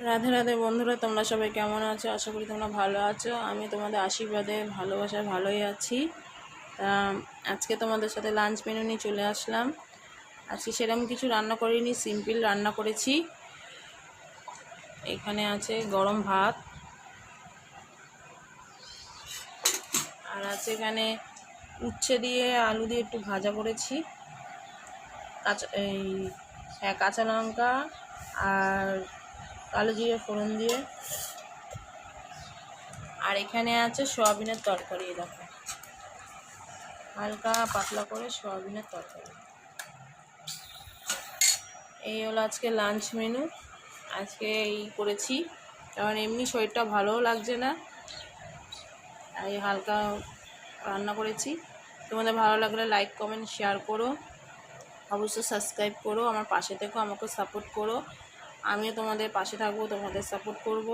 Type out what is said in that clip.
রাধে রাধে বন্ধুরা, তোমরা সবাই কেমন আছো? আশা করি তোমরা ভালো আছো। আমি তোমাদের আশীর্বাদে ভালোবাসায় ভালোই আছি। আজকে তোমাদের সাথে লাঞ্চ মেনু নিয়ে চলে আসলাম। আজকে সেরকম কিছু রান্না করিনি, সিম্পল রান্না করেছি। এখানে আছে গরম ভাত, আর আছে এখানে উচ্ছে দিয়ে আলু দিয়ে একটু ভাজা করেছি, কাঁচা লঙ্কা আর কালো জিরে ফোড়ন দিয়ে। আর এখানে আছে সয়াবিনের তরকারি, দেখো হালকা পাতলা করে সয়াবিনের তরকারি। এই হলো আজকে লাঞ্চ মেনু। আজকে এই করেছি কারণ এমনি শরীরটা ভালোও লাগছে না, এই হালকা রান্না করেছি। তোমাদের ভালো লাগলে লাইক কমেন্ট শেয়ার করো, অবশ্যই সাবস্ক্রাইব করো, আমার পাশে থেকো, আমাকে সাপোর্ট করো। আমিও তোমাদের পাশে থাকবো, তোমাদের সাপোর্ট করব।